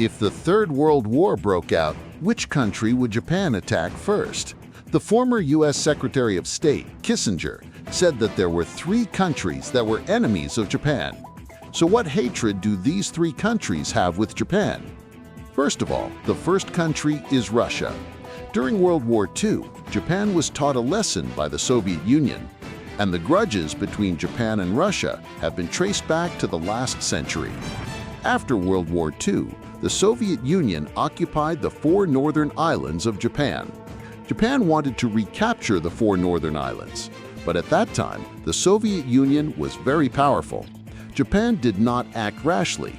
If the Third World War broke out, which country would Japan attack first? The former U.S. Secretary of State, Kissinger, said that there were 3 countries that were enemies of Japan. So what hatred do these 3 countries have with Japan? First of all, the first country is Russia. During World War II, Japan was taught a lesson by the Soviet Union, and the grudges between Japan and Russia have been traced back to the last century. After World War II, the Soviet Union occupied the 4 northern islands of Japan. Japan wanted to recapture the 4 northern islands, but at that time, the Soviet Union was very powerful. Japan did not act rashly.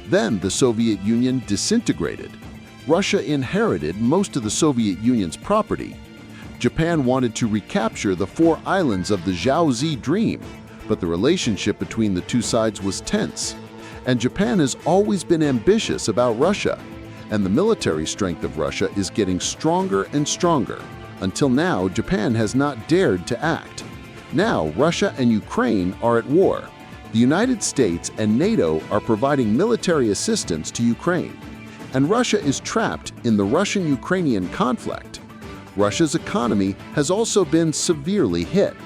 Then the Soviet Union disintegrated. Russia inherited most of the Soviet Union's property. Japan wanted to recapture the 4 islands of the Jiaozi Dream, but the relationship between the 2 sides was tense. And Japan has always been ambitious about Russia, and the military strength of Russia is getting stronger and stronger. Until now, Japan has not dared to act. Now, Russia and Ukraine are at war. The United States and NATO are providing military assistance to Ukraine, and Russia is trapped in the Russian-Ukrainian conflict. Russia's economy has also been severely hit.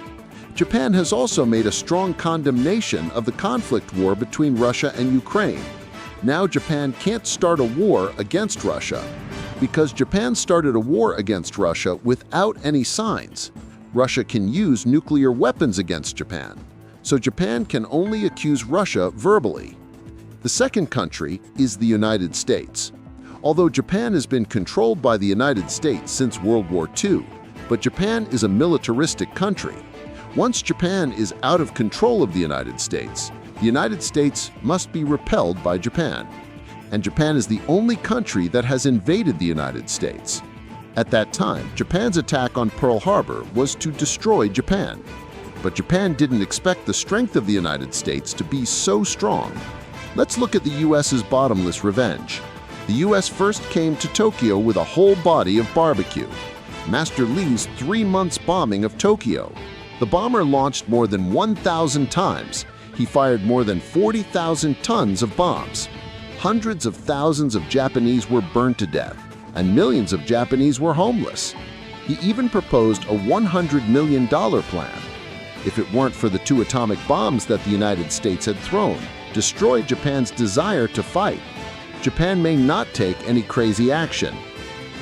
Japan has also made a strong condemnation of the conflict war between Russia and Ukraine. Now Japan can't start a war against Russia because Japan started a war against Russia without any signs. Russia can use nuclear weapons against Japan, so Japan can only accuse Russia verbally. The second country is the United States. Although Japan has been controlled by the United States since World War II, but Japan is a militaristic country. Once Japan is out of control of the United States must be repelled by Japan. And Japan is the only country that has invaded the United States. At that time, Japan's attack on Pearl Harbor was to destroy Japan. But Japan didn't expect the strength of the United States to be so strong. Let's look at the US's bottomless revenge. The US first came to Tokyo with a whole body of barbecue. Master Lee's 3 months bombing of Tokyo. The bomber launched more than 1,000 times. He fired more than 40,000 tons of bombs. Hundreds of thousands of Japanese were burned to death, and millions of Japanese were homeless. He even proposed a $100 million plan. If it weren't for the 2 atomic bombs that the United States had thrown, destroyed Japan's desire to fight, Japan may not take any crazy action.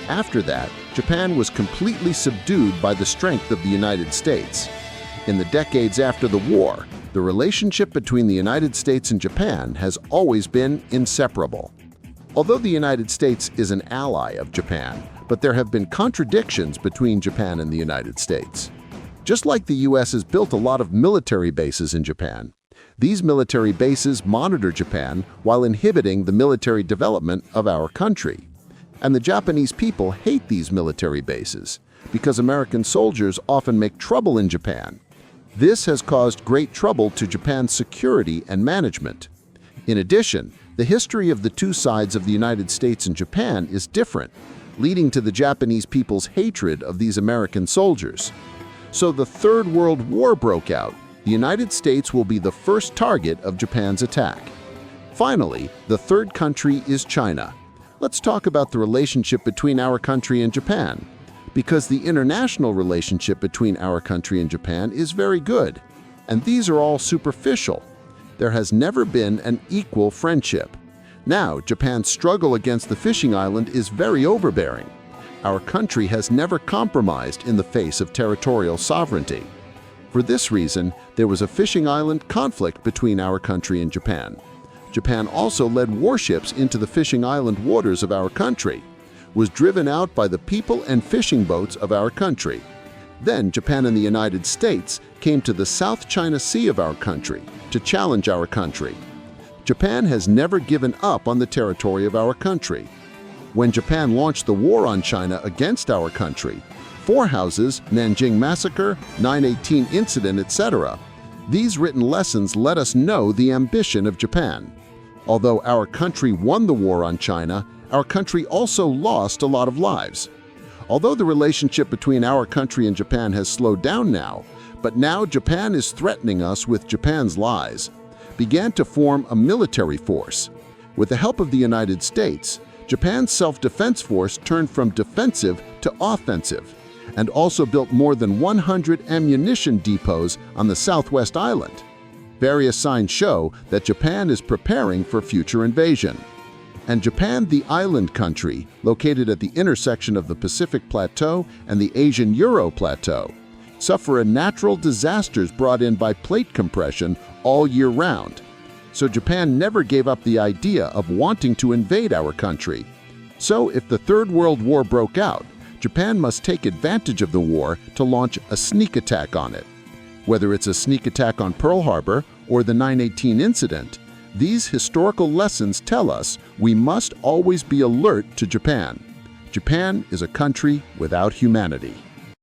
After that, Japan was completely subdued by the strength of the United States. In the decades after the war, the relationship between the United States and Japan has always been inseparable. Although the United States is an ally of Japan, but there have been contradictions between Japan and the United States. Just like the US has built a lot of military bases in Japan, these military bases monitor Japan while inhibiting the military development of our country. And the Japanese people hate these military bases because American soldiers often make trouble in Japan. This has caused great trouble to Japan's security and management. In addition, the history of the 2 sides of the United States and Japan is different, leading to the Japanese people's hatred of these American soldiers. So the Third World War broke out. The United States will be the first target of Japan's attack. Finally, the third country is China. Let's talk about the relationship between our country and Japan, because the international relationship between our country and Japan is very good, and these are all superficial. There has never been an equal friendship. Now, Japan's struggle against the fishing island is very overbearing. Our country has never compromised in the face of territorial sovereignty. For this reason, there was a fishing island conflict between our country and Japan. Japan also led warships into the fishing island waters of our country, was driven out by the people and fishing boats of our country. Then Japan and the United States came to the South China Sea of our country to challenge our country. Japan has never given up on the territory of our country. When Japan launched the war on China against our country, 4 houses, Nanjing Massacre, 9/18 Incident, etc., these written lessons let us know the ambition of Japan. Although our country won the war on China, our country also lost a lot of lives. Although the relationship between our country and Japan has slowed down now, but now Japan is threatening us with Japan's lies, began to form a military force. With the help of the United States, Japan's self-defense force turned from defensive to offensive, and also built more than 100 ammunition depots on the Southwest Island. Various signs show that Japan is preparing for future invasion. And Japan, the island country, located at the intersection of the Pacific Plateau and the Asian Euro Plateau, suffer natural disasters brought in by plate compression all year round. So Japan never gave up the idea of wanting to invade our country. So if the Third World War broke out, Japan must take advantage of the war to launch a sneak attack on it. Whether it's a sneak attack on Pearl Harbor or the 9/18 incident, these historical lessons tell us we must always be alert to Japan. Japan is a country without humanity.